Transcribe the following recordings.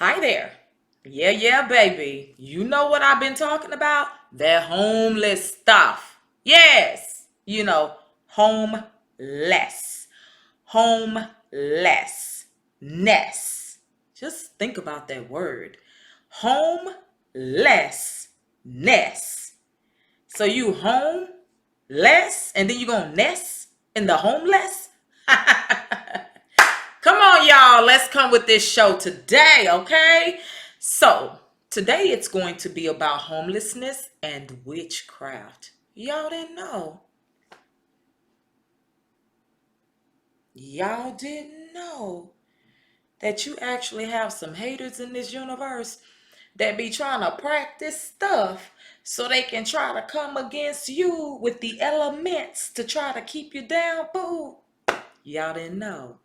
Hi there. Yeah, baby. You know what I've been talking about? That homeless stuff. Yes. Homeless. Homeless. Ness. Just think about that word. Homelessness. So you home less and then you gonna nest in the homeless? Come on, y'all. Let's come with this show today, okay? So, today it's going to be about homelessness and witchcraft. Y'all didn't know. Y'all didn't know that you actually have some haters in this universe that be trying to practice stuff so they can try to come against you with the elements to try to keep you down, boo. Y'all didn't know.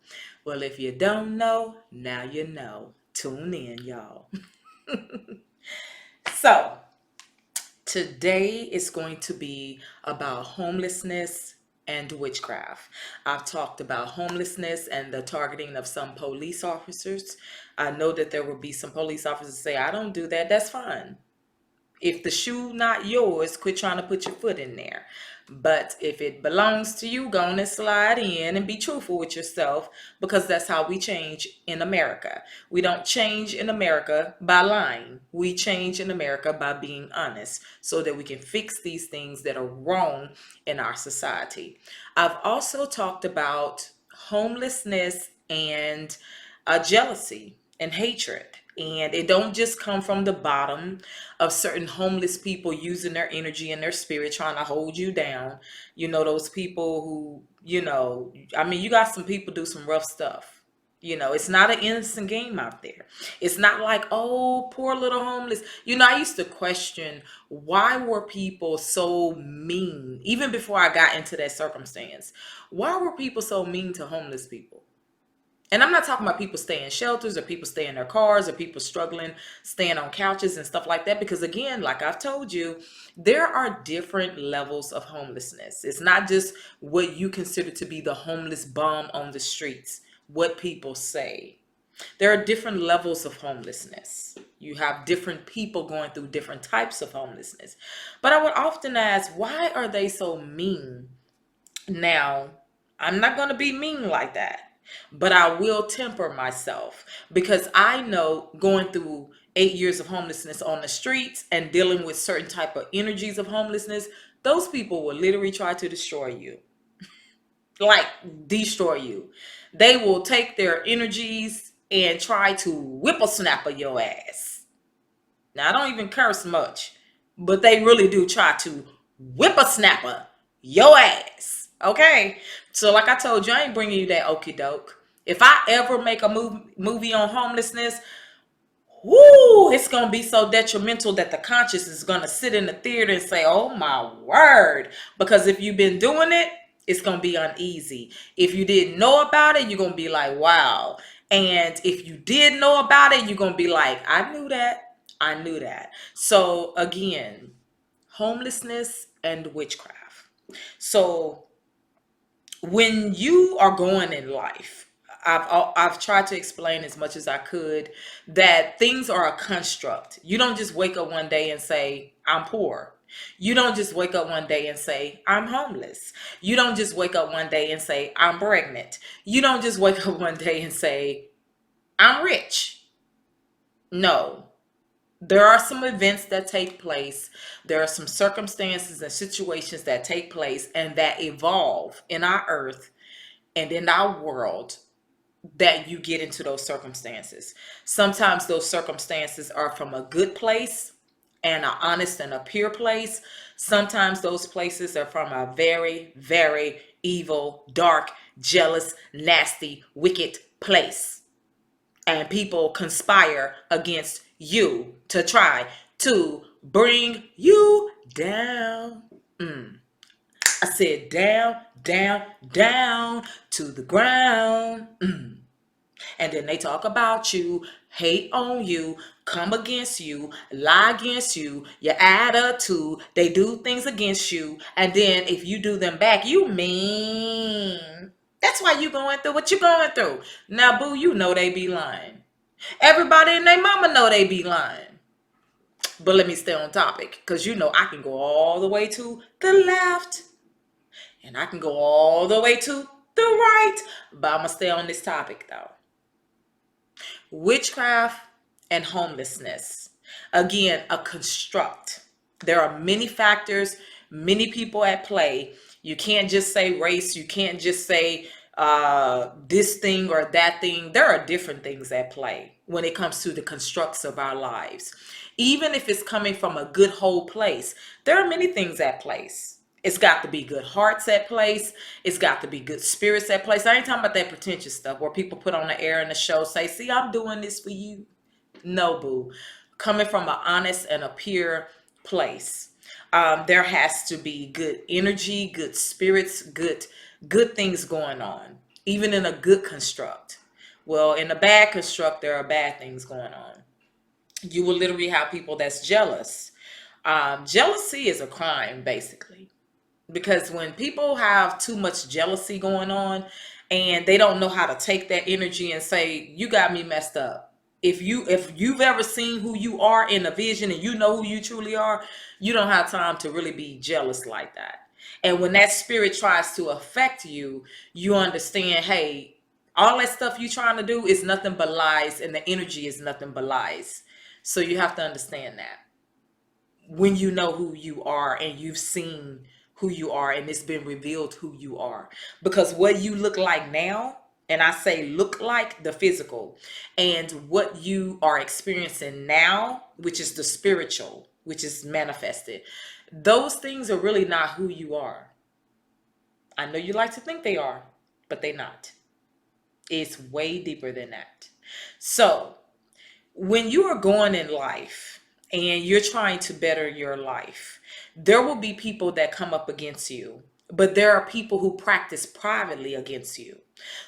Well, if you don't know, now you know. Tune in, y'all. So, today is going to be about homelessness and witchcraft. I've talked about homelessness and the targeting of some police officers. I know that there will be some police officers say, I don't do that. That's fine. If the shoe not yours, quit trying to put your foot in there. But if it belongs to you, go on and slide in and be truthful with yourself, because that's how we change in America. We don't change in America by lying. We change in America by being honest so that we can fix these things that are wrong in our society. I've also talked about homelessness and jealousy and hatred. And it don't just come from the bottom of certain homeless people using their energy and their spirit trying to hold you down. Those people who, you got some people do some rough stuff. It's not an innocent game out there. It's not like, oh, poor little homeless. I used to question, why were people so mean? Even before I got into that circumstance, why were people so mean to homeless people? And I'm not talking about people staying in shelters or people staying in their cars or people struggling, staying on couches and stuff like that. Because again, like I've told you, there are different levels of homelessness. It's not just what you consider to be the homeless bum on the streets, what people say. There are different levels of homelessness. You have different people going through different types of homelessness. But I would often ask, why are they so mean? Now, I'm not going to be mean like that, but I will temper myself because I know going through 8 years of homelessness on the streets and dealing with certain type of energies of homelessness, those people will literally try to destroy you. Like, destroy you. They will take their energies and try to whippersnapper your ass. Now, I don't even curse much, but they really do try to whippersnapper your ass. Okay? So, like I told you, I ain't bringing you that okie doke. If I ever make a movie on homelessness, whoo, it's going to be so detrimental that the conscious is going to sit in the theater and say, oh my word. Because if you've been doing it, it's going to be uneasy. If you didn't know about it, you're going to be like, wow. And if you did know about it, you're going to be like, I knew that. I knew that. So again, homelessness and witchcraft. So when you are going in life, I've tried to explain as much as I could that things are a construct. You don't just wake up one day and say, I'm poor. You don't just wake up one day and say, I'm homeless. You don't just wake up one day and say, I'm pregnant. You don't just wake up one day and say, I'm rich. No. There are some events that take place. There are some circumstances and situations that take place and that evolve in our earth and in our world that you get into those circumstances. Sometimes those circumstances are from a good place and an honest and a pure place. Sometimes those places are from a very, very evil, dark, jealous, nasty, wicked place. And people conspire against you to try to bring you down. I said down, down, down to the ground. And then they talk about you, hate on you, come against you, lie against you, your attitude. They do things against you. And then if you do them back, you mean. That's why you going through what you going through. Now, boo, you know they be lying. Everybody and their mama know they be lying. But let me stay on topic, because you know I can go all the way to the left and I can go all the way to the right. But I'm going to stay on this topic though. Witchcraft and homelessness. Again, a construct. There are many factors, many people at play. You can't just say race. You can't just say this thing or that thing. There are different things at play when it comes to the constructs of our lives. Even if it's coming from a good whole place, there are many things at place. It's got to be good hearts at place. It's got to be good spirits at place. I ain't talking about that pretentious stuff where people put on the air in the show, say, see, I'm doing this for you. No, boo. Coming from an honest and a pure place. There has to be good energy, good spirits, good things going on, even in a good construct. Well, in a bad construct, there are bad things going on. You will literally have people that's jealous. Jealousy is a crime, basically, because when people have too much jealousy going on and they don't know how to take that energy and say, you got me messed up. If you've ever seen who you are in a vision and you know who you truly are, you don't have time to really be jealous like that. And when that spirit tries to affect you, you understand, hey, all that stuff you trying to do is nothing but lies, and the energy is nothing but lies. So you have to understand that when you know who you are and you've seen who you are and it's been revealed who you are. Because what you look like now, and I say look like the physical, and what you are experiencing now, which is the spiritual, which is manifested, those things are really not who you are. I know you like to think they are, but they're not. It's way deeper than that. So when you are going in life and you're trying to better your life, there will be people that come up against you, but there are people who practice privately against you.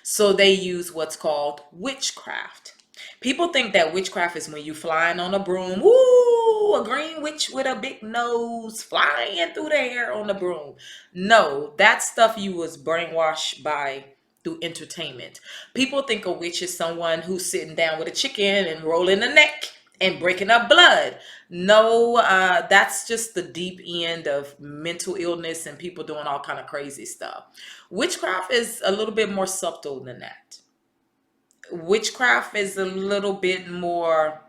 So they use what's called witchcraft. People think that witchcraft is when you flying on a broom, ooh, a green witch with a big nose flying through the air on the broom. No, that stuff you was brainwashed by through entertainment. People think a witch is someone who's sitting down with a chicken and rolling the neck and breaking up blood. No, that's just the deep end of mental illness and people doing all kind of crazy stuff. Witchcraft is a little bit more subtle than that. Witchcraft is a little bit more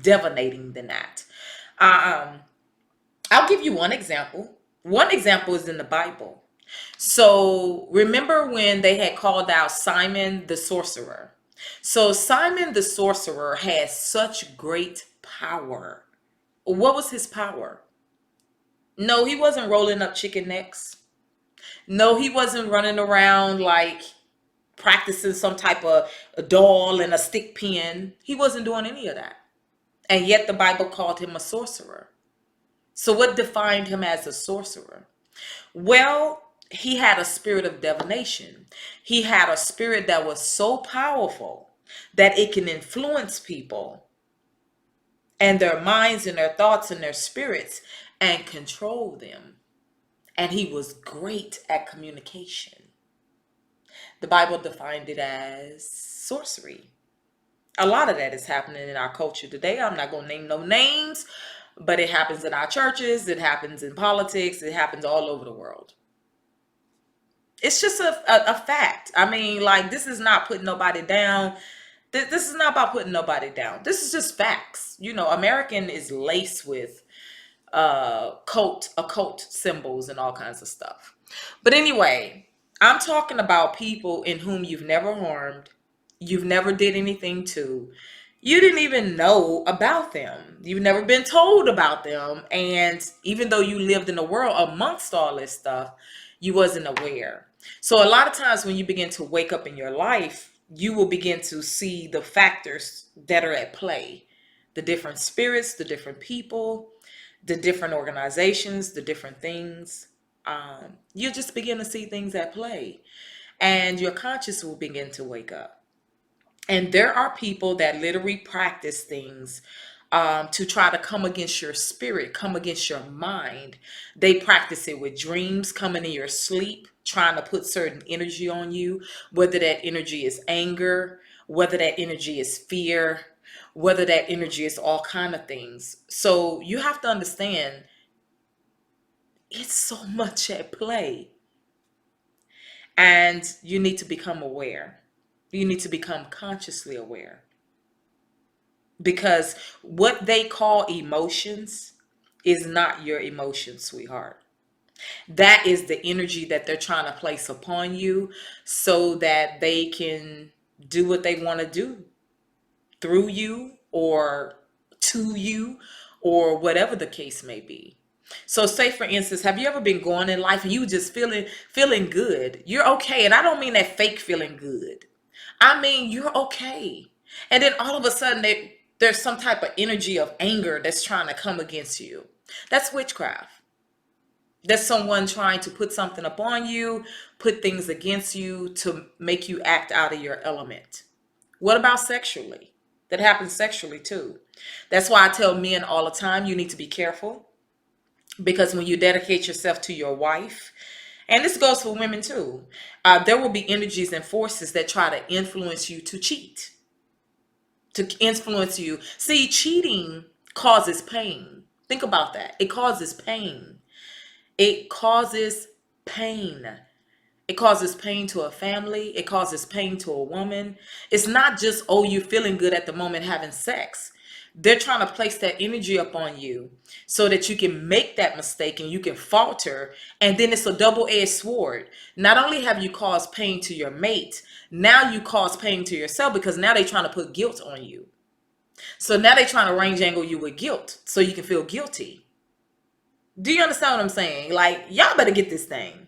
divinating than that. Um, I'll give you one example. One example is in the Bible. So remember when they had called out Simon the sorcerer? So Simon the sorcerer had such great power. What was his power? No, he wasn't rolling up chicken necks. No, he wasn't running around like practicing some type of a doll and a stick pin. He wasn't doing any of that. And yet the Bible called him a sorcerer. So what defined him as a sorcerer? Well, he had a spirit of divination. He had a spirit that was so powerful that it can influence people and their minds and their thoughts and their spirits and control them. And he was great at communication. The Bible defined it as sorcery. A lot of that is happening in our culture today. I'm not going to name no names, but it happens in our churches. It happens in politics. It happens all over the world. It's just a fact. I mean, like, this is not putting nobody down. This is not about putting nobody down. This is just facts. You know, American is laced with occult symbols and all kinds of stuff. But anyway, I'm talking about people in whom you've never harmed, you've never did anything to, you didn't even know about them, you've never been told about them, and even though you lived in the world amongst all this stuff, you wasn't aware. So a lot of times when you begin to wake up in your life, you will begin to see the factors that are at play, the different spirits, the different people, the different organizations, the different things. You just begin to see things at play, and your conscious will begin to wake up. And there are people that literally practice things to try to come against your spirit, come against your mind. They practice it with dreams, coming in your sleep, trying to put certain energy on you, whether that energy is anger, whether that energy is fear, whether that energy is all kind of things. So you have to understand it's so much at play, and you need to become aware. You need to become consciously aware, because what they call emotions is not your emotions, sweetheart. That is the energy that they're trying to place upon you so that they can do what they want to do through you or to you or whatever the case may be. So say for instance, have you ever been going in life and you just feeling good? You're okay. And I don't mean that fake feeling good. I mean you're okay. And then all of a sudden there's some type of energy of anger that's trying to come against you. That's witchcraft. That's someone trying to put something upon you, put things against you to make you act out of your element. What about sexually? That happens sexually too. That's why I tell men all the time, you need to be careful, because when you dedicate yourself to your wife, and this goes for women too, there will be energies and forces that try to influence you to cheat, to influence you. See, cheating causes pain. Think about that. It causes pain. It causes pain. It causes pain to a family. It causes pain to a woman. It's not just, oh, you're feeling good at the moment having sex. They're trying to place that energy upon you so that you can make that mistake and you can falter. And then it's a double-edged sword. Not only have you caused pain to your mate, now you cause pain to yourself, because now they're trying to put guilt on you. So now they're trying to range angle you with guilt so you can feel guilty. Do you understand what I'm saying? Like, y'all better get this thing.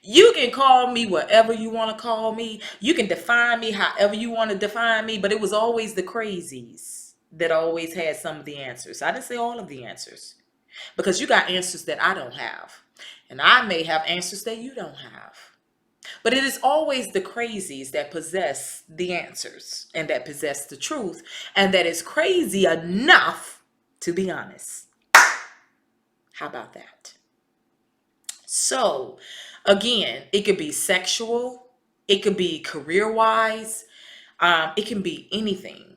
You can call me whatever you want to call me. You can define me however you want to define me. But it was always the crazies that always had some of the answers. I didn't say all of the answers, because you got answers that I don't have. And I may have answers that you don't have. But it is always the crazies that possess the answers and that possess the truth. And that is crazy enough to be honest. How about that? So, again, it could be sexual, it could be career wise, it can be anything.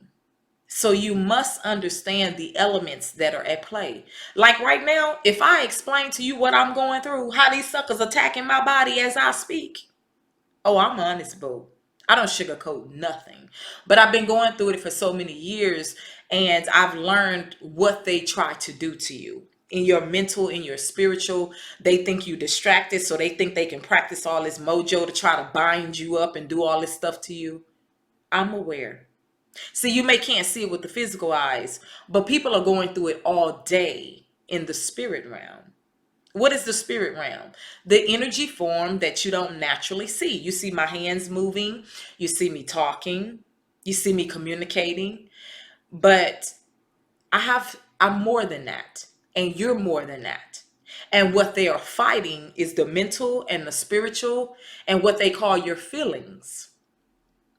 So, you must understand the elements that are at play. Like right now, if I explain to you what I'm going through, how these suckers attacking my body as I speak, oh, I'm honest, boo. I don't sugarcoat nothing. But I've been going through it for so many years, and I've learned what they try to do to you. In your mental, in your spiritual, they think you distracted, so they think they can practice all this mojo to try to bind you up and do all this stuff to you. I'm aware. See, you may can't see it with the physical eyes, but people are going through it all day in the spirit realm. What is the spirit realm? The energy form that you don't naturally see. You see my hands moving, you see me talking, you see me communicating, but I'm more than that, and you're more than that. And what they are fighting is the mental and the spiritual and what they call your feelings.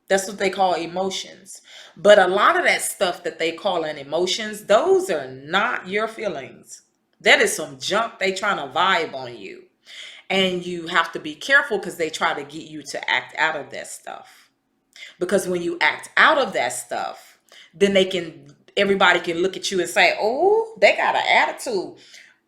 That's what they call emotions. But a lot of that stuff that they call in emotions, those are not your feelings. That is some junk they trying to vibe on you. And you have to be careful, because they try to get you to act out of that stuff. Because when you act out of that stuff, then everybody can look at you and say, oh, they got an attitude.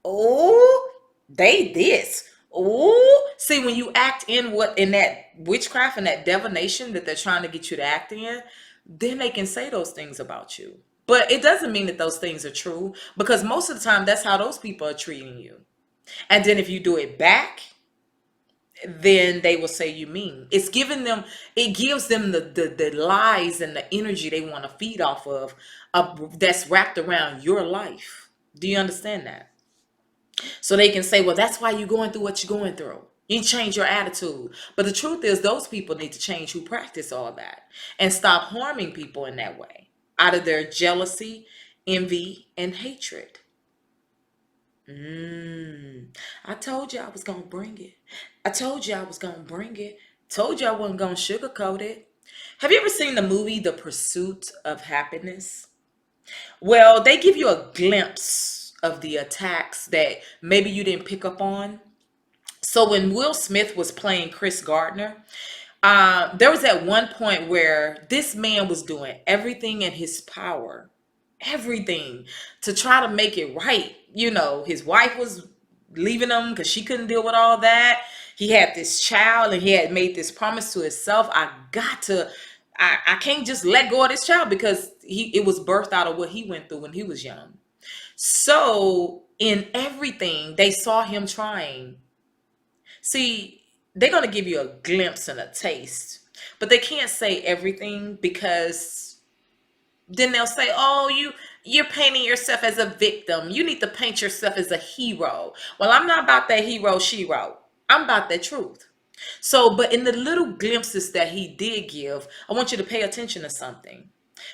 Oh, they this. Oh, see, when you act in that witchcraft and that divination that they're trying to get you to act in, then they can say those things about you. But it doesn't mean that those things are true, because most of the time that's how those people are treating you. And then if you do it back, then they will say you mean. It gives them the lies and the energy they want to feed off of, that's wrapped around your life. Do you understand that? So they can say, well, that's why you're going through what you're going through. You change your attitude. But the truth is, those people need to change who practice all that and stop harming people in that way, out of their jealousy, envy, and hatred. I told you I was going to bring it. I told you I was going to bring it. Told you I wasn't going to sugarcoat it. Have you ever seen the movie The Pursuit of Happiness? Well, they give you a glimpse of the attacks that maybe you didn't pick up on. So when Will Smith was playing Chris Gardner, There was at one point where this man was doing everything in his power, everything to try to make it right. His wife was leaving him because she couldn't deal with all that. He had this child and he had made this promise to himself. I can't just let go of this child because it was birthed out of what he went through when he was young. So in everything, they saw him trying. See, they're going to give you a glimpse and a taste, but they can't say everything because then they'll say, "Oh, you're painting yourself as a victim. You need to paint yourself as a hero." Well, I'm not about that hero she wrote. I'm about that truth. So, but in the little glimpses that he did give, I want you to pay attention to something.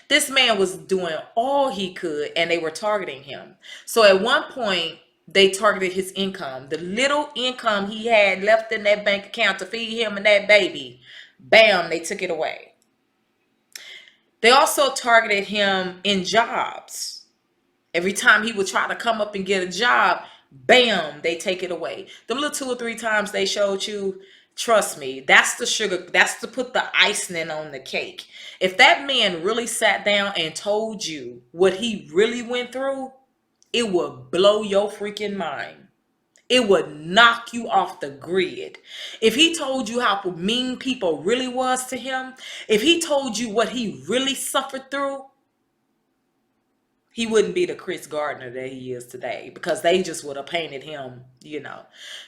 This man was doing all he could and they were targeting him. So at one point, they targeted his income. The little income he had left in that bank account to feed him and that baby, bam, they took it away. They also targeted him in jobs. Every time he would try to come up and get a job, bam, they take it away. The little 2 or 3 times they showed you, trust me, that's the sugar, that's to put the icing on the cake. If that man really sat down and told you what he really went through, it would blow your freaking mind. It would knock you off the grid. If he told you how mean people really was to him, if he told you what he really suffered through, he wouldn't be the Chris Gardner that he is today because they just would have painted him.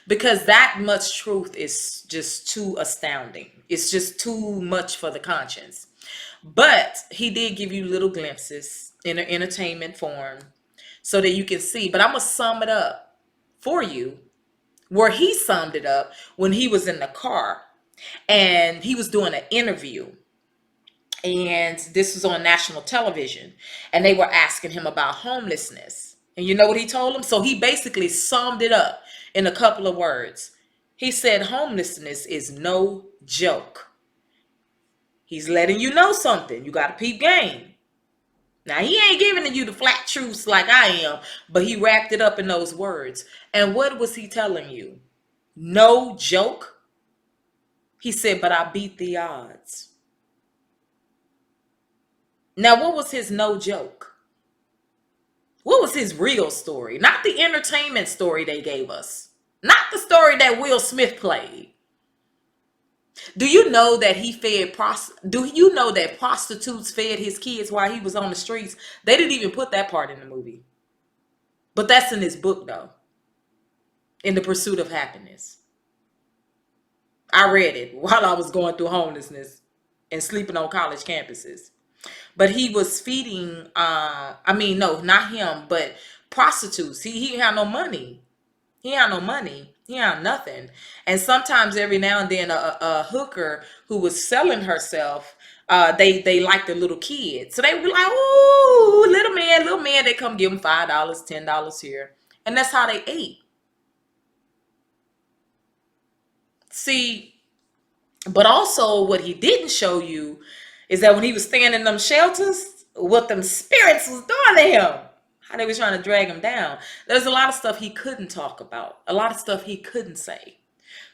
Because that much truth is just too astounding. It's just too much for the conscience. But he did give you little glimpses in an entertainment form so that you can see. But I'm going to sum it up for you where he summed it up when he was in the car and he was doing an interview. And this was on national television. And they were asking him about homelessness. And you know what he told them? So he basically summed it up in a couple of words. He said, homelessness is no joke. He's letting you know something. You got to peep game. Now, he ain't giving you the flat truths like I am, but he wrapped it up in those words. And what was he telling you? No joke? He said, but I beat the odds. Now, what was his no joke? What was his real story? Not the entertainment story they gave us. Not the story that Will Smith played. Do you know that do you know that prostitutes fed his kids while he was on the streets? They didn't even put that part in the movie. But that's in his book, though. In the Pursuit of Happiness. I read it while I was going through homelessness and sleeping on college campuses. But he was feeding, no, not him, but prostitutes. He had no money. He had no money. He had nothing. And sometimes every now and then a hooker who was selling herself, they liked the little kids. So they would be like, ooh, little man. They come give him $5, $10 here. And that's how they ate. See, but also what he didn't show you is that when he was staying in them shelters, what them spirits was doing to him. How they was trying to drag him down. There's a lot of stuff he couldn't talk about. A lot of stuff he couldn't say.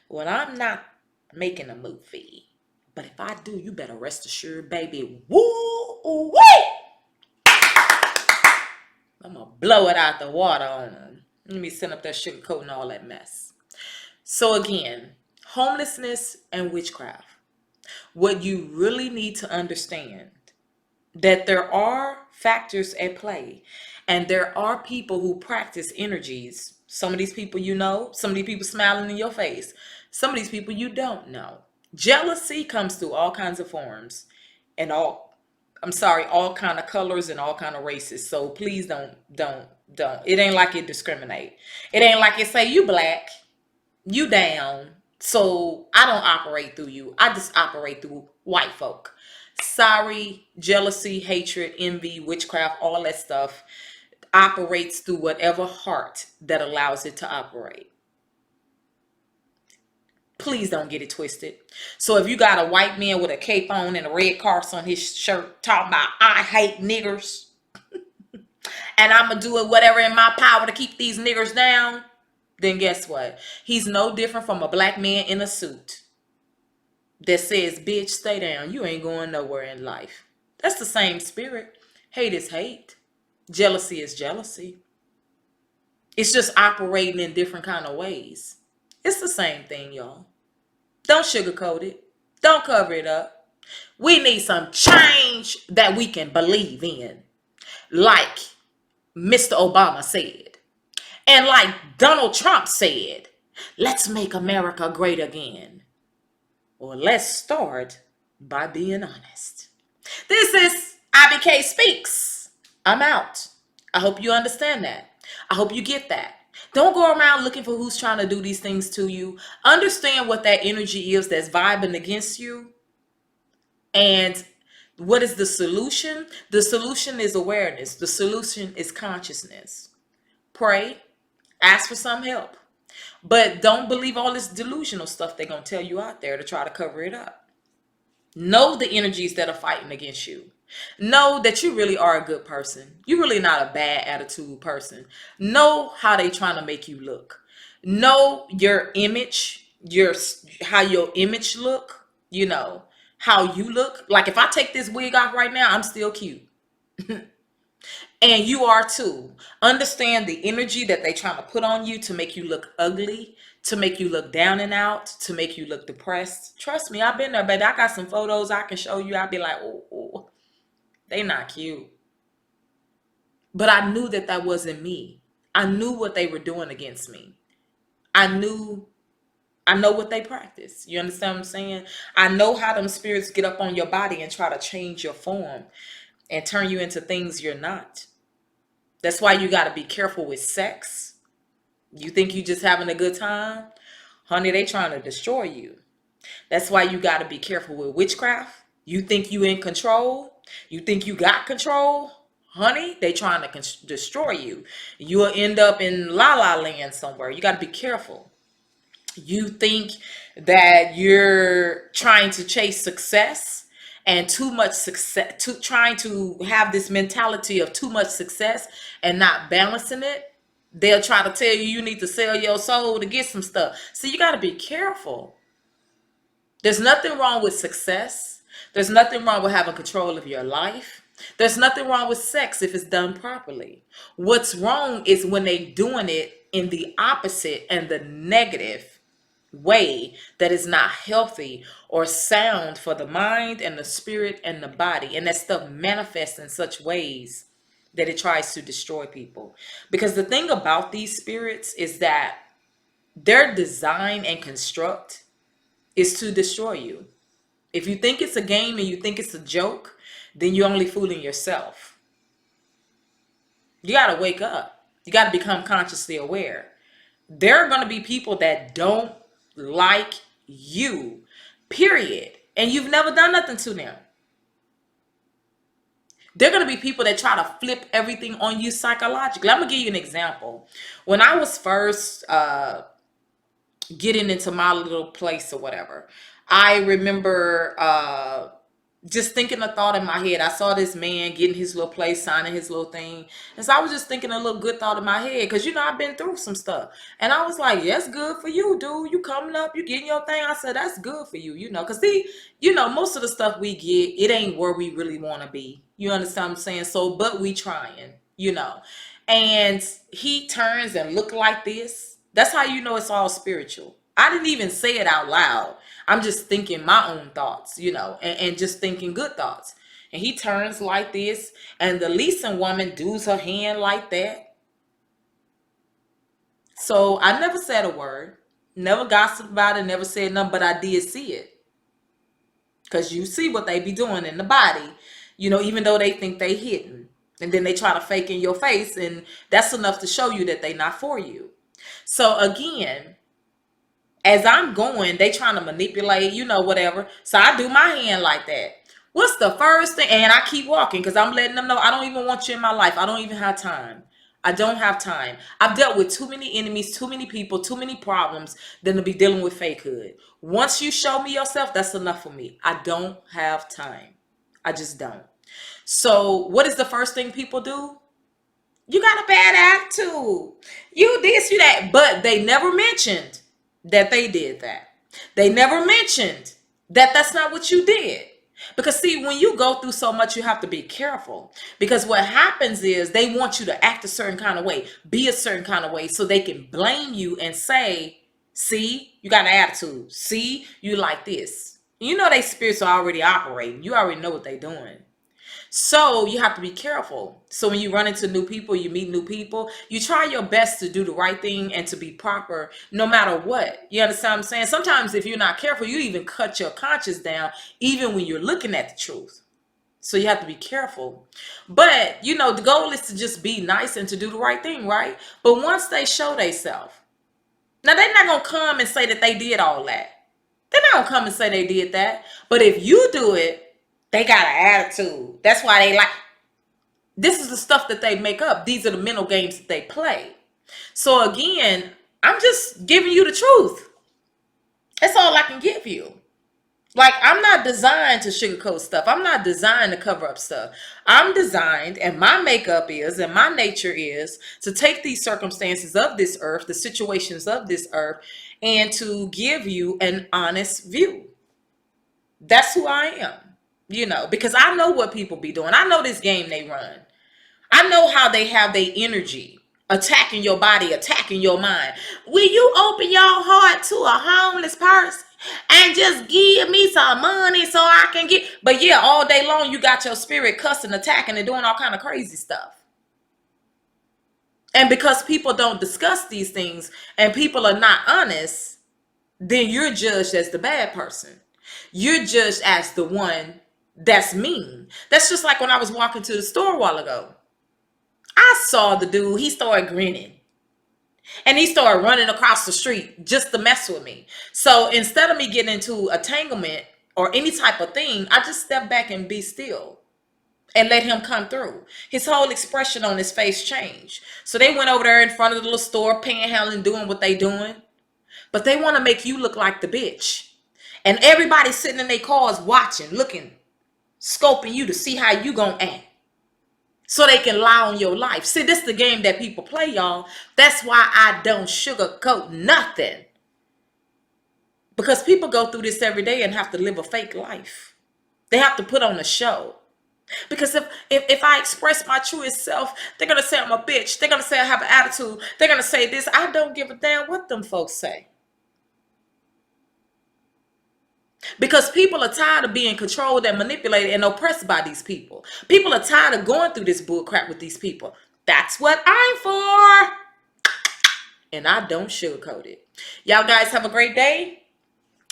Well, I'm not making a movie. But if I do, you better rest assured, baby. Woo! I'm going to blow it out the water on him. Let me send up that sugar coat and all that mess. So again, homelessness and witchcraft. What you really need to understand that there are factors at play and there are people who practice energies. Some of these people you know, some of these people smiling in your face, some of these people you don't know. Jealousy comes through all kinds of forms and all kind of colors and all kind of races. So please don't. It ain't like it discriminate. It ain't like it say you black, you down. So I don't operate through you. I just operate through white folk. Sorry, jealousy, hatred, envy, witchcraft, all that stuff operates through whatever heart that allows it to operate. Please don't get it twisted. So if you got a white man with a cape on and a red cross on his shirt talking about I hate niggers and I'm going to do whatever in my power to keep these niggers down, then guess what? He's no different from a black man in a suit. that says, bitch, stay down. You ain't going nowhere in life. That's the same spirit. Hate is hate. Jealousy is jealousy. It's just operating in different kind of ways. It's the same thing, y'all. Don't sugarcoat it. Don't cover it up. We need some change that we can believe in. Like Mr. Obama said. And like Donald Trump said, let's make America great again. Or let's start by being honest. This is IBK Speaks. I'm out. I hope you understand that. I hope you get that. Don't go around looking for who's trying to do these things to you. Understand what that energy is that's vibing against you. And what is the solution? The solution is awareness. The solution is consciousness. Pray. Ask for some help. But don't believe all this delusional stuff they're going to tell you out there to try to cover it up. Know the energies that are fighting against you. Know that you really are a good person. You're really not a bad attitude person. Know how they trying to make you look. Know your image, how your image look, how you look. Like if I take this wig off right now, I'm still cute. And you are too. Understand the energy that they trying to put on you to make you look ugly, to make you look down and out, to make you look depressed. Trust me, I've been there, baby. I got some photos I can show you. I'd be like, oh, they not cute. But I knew that that wasn't me. I knew what they were doing against me. I know what they practice. You understand what I'm saying? I know how them spirits get up on your body and try to change your form and turn you into things you're not. That's why you got to be careful with sex. You think you just having a good time? Honey, they trying to destroy you. That's why you got to be careful with witchcraft. You think you in control? You think you got control? Honey, they trying to destroy you. You'll end up in la la land somewhere. You got to be careful. You think that you're trying to chase success and too much success, trying to have this mentality of too much success and not balancing it. They'll try to tell you you need to sell your soul to get some stuff. So you got to be careful. There's nothing wrong with success. There's nothing wrong with having control of your life. There's nothing wrong with sex if it's done properly. What's wrong is when they doing it in the opposite and the negative way that is not healthy or sound for the mind and the spirit and the body. And that stuff manifests in such ways that it tries to destroy people. Because the thing about these spirits is that their design and construct is to destroy you. If you think it's a game and you think it's a joke, then you're only fooling yourself. You got to wake up. You got to become consciously aware. There are going to be people that don't like you, period. And you've never done nothing to them. They're going to be people that try to flip everything on you psychologically. I'm going to give you an example. When I was first getting into my little place or whatever, I remember just thinking a thought in my head. I saw this man getting his little place, signing his little thing. And so I was just thinking a little good thought in my head. Because, I've been through some stuff. And I was like, yes, good for you, dude. You coming up, you getting your thing. I said, that's good for you, Because, see, most of the stuff we get, it ain't where we really want to be. You understand what I'm saying? So, but we trying, And he turns and look like this. That's how you know it's all spiritual. I didn't even say it out loud. I'm just thinking my own thoughts, and just thinking good thoughts. And he turns like this, and the leasing woman does her hand like that. So I never said a word, never gossiped about it, never said nothing, but I did see it. Because you see what they be doing in the body, even though they think they hidden. And then they try to fake in your face, and that's enough to show you that they not for you. So again, as I'm going, they trying to manipulate, whatever. So I do my hand like that. What's the first thing? And I keep walking because I'm letting them know I don't even want you in my life. I don't even have time. I don't have time. I've dealt with too many enemies, too many people, too many problems than to be dealing with fakehood. Once you show me yourself, that's enough for me. I don't have time. I just don't. So what is the first thing people do? You got a bad attitude. You this, you that. But they never mentioned that they did that. They never mentioned That's not what you did. Because see, when you go through so much, you have to be careful. Because what happens is they want you to act a certain kind of way, be a certain kind of way, so they can blame you and say, see, you got an attitude. See, you like this. You know they spirits are already operating. You already know what they're doing. So you have to be careful. So when you run into new people, you meet new people, you try your best to do the right thing and to be proper no matter what. You understand what I'm saying? Sometimes if you're not careful, you even cut your conscience down even when you're looking at the truth. So you have to be careful. But, you know, the goal is to just be nice and to do the right thing, right? But once they show themselves, now they're not going to come and say that they did all that. They're not going to come and say they did that. But if you do it, they got an attitude. That's why they like, this is the stuff that they make up. These are the mental games that they play. So again, I'm just giving you the truth. That's all I can give you. Like, I'm not designed to sugarcoat stuff. I'm not designed to cover up stuff. I'm designed, and my makeup is, and my nature is, to take these circumstances of this earth, the situations of this earth, and to give you an honest view. That's who I am, you know, because I know what people be doing. I know this game they run. I know how they have their energy attacking your body, attacking your mind. Will you open your heart to a homeless person and just give me some money so I can get? But yeah, all day long you got your spirit cussing, attacking, and doing all kind of crazy stuff. And because people don't discuss these things and people are not honest, then you're judged as the bad person. You're judged as the one that's mean. That's just like when I was walking to the store a while ago. I saw the dude, he started grinning. And he started running across the street just to mess with me. So instead of me getting into entanglement or any type of thing, I just stepped back and be still and let him come through. His whole expression on his face changed. So they went over there in front of the little store, panhandling, doing what they doing. But they want to make you look like the bitch. And everybody sitting in their cars watching, looking, scoping you to see how you gonna act. So they can lie on your life. See, this is the game that people play, y'all. That's why I don't sugarcoat nothing. Because people go through this every day and have to live a fake life. They have to put on a show. Because if I express my truest self, they're going to say I'm a bitch. They're going to say I have an attitude. They're going to say this. I don't give a damn what them folks say. Because people are tired of being controlled and manipulated and oppressed by these people. People are tired of going through this bull crap with these people. That's what I'm for. And I don't sugarcoat it. Y'all guys have a great day.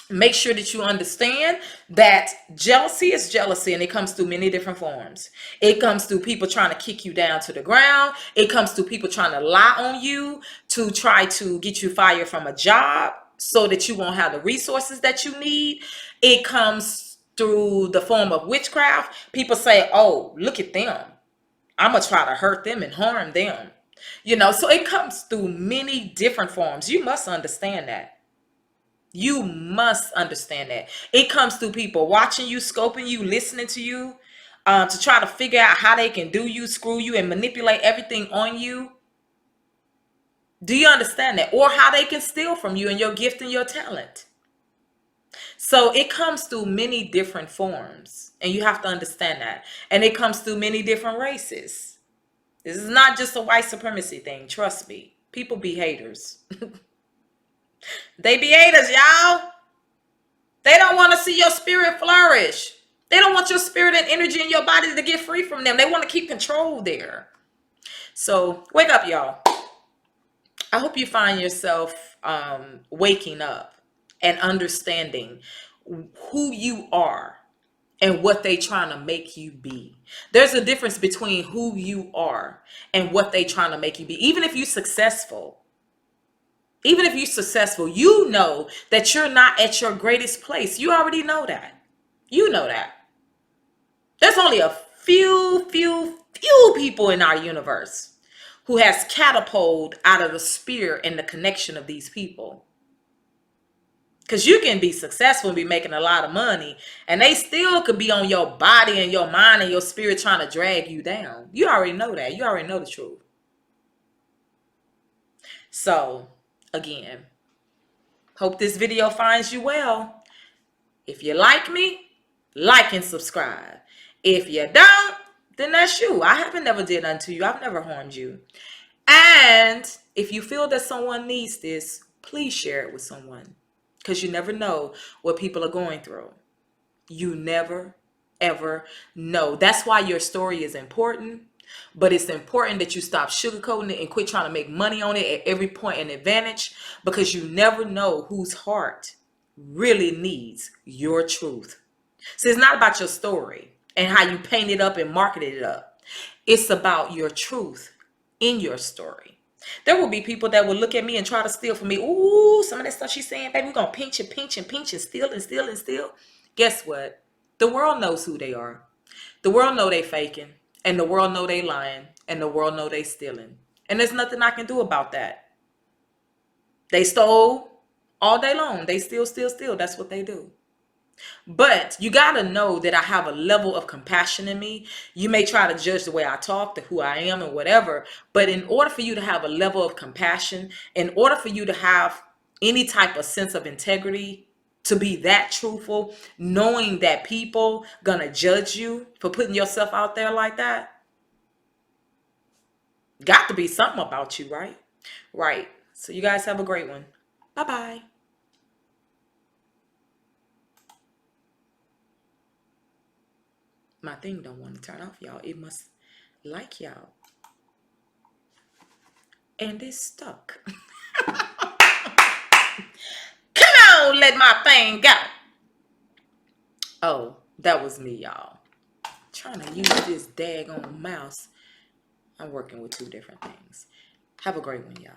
Make sure that you understand that jealousy is jealousy, and it comes through many different forms. It comes through people trying to kick you down to the ground. It comes through people trying to lie on you to try to get you fired from a job so that you won't have the resources that you need. It comes through the form of witchcraft. People say, oh, look at them. I'm going to try to hurt them and harm them. You know, so it comes through many different forms. You must understand that. You must understand that. It comes through people watching you, scoping you, listening to you, to try to figure out how they can do you, screw you, and manipulate everything on you. Do you understand that? Or how they can steal from you and your gift and your talent. So it comes through many different forms, and you have to understand that. And it comes through many different races. This is not just a white supremacy thing. Trust me. People be haters. They be haters, y'all. They don't want to see your spirit flourish. They don't want your spirit and energy in your body to get free from them. They want to keep control there. So wake up, y'all. I hope you find yourself waking up and understanding who you are and what they trying to make you be. There's a difference between who you are and what they trying to make you be. Even if you're successful, you know that you're not at your greatest place. You already know that. You know that. There's only a few people in our universe who has catapulted out of the spirit and the connection of these people. Because you can be successful and be making a lot of money, and they still could be on your body and your mind and your spirit trying to drag you down. You already know that. You already know the truth. So, again, hope this video finds you well. If you like me, like and subscribe. If you don't, then that's you. I haven't never did nothing to you. I've never harmed you. And if you feel that someone needs this, please share it with someone. Because you never know what people are going through. You never, ever know. That's why your story is important. But it's important that you stop sugarcoating it and quit trying to make money on it at every point and advantage. Because you never know whose heart really needs your truth. So it's not about your story and how you paint it up and marketed it up. It's about your truth in your story. There will be people that will look at me and try to steal from me. Ooh, some of that stuff she's saying, baby, we're going to pinch and pinch and pinch and steal and steal and steal. Guess what? The world knows who they are. The world know they faking. And the world know they lying. And the world know they stealing. And there's nothing I can do about that. They stole all day long. They steal, steal, steal. That's what they do. But you got to know that I have a level of compassion in me. You may try to judge the way I talk, to who I am and whatever. But in order for you to have a level of compassion, in order for you to have any type of sense of integrity, to be that truthful, knowing that people gonna judge you for putting yourself out there like that, got to be something about you, right? Right. So you guys have a great one. Bye-bye. My thing don't want to turn off, y'all. It must like y'all. And it's stuck. Come on, let my thing go. Oh, that was me, y'all. Trying to use this daggone mouse. I'm working with two different things. Have a great one, y'all.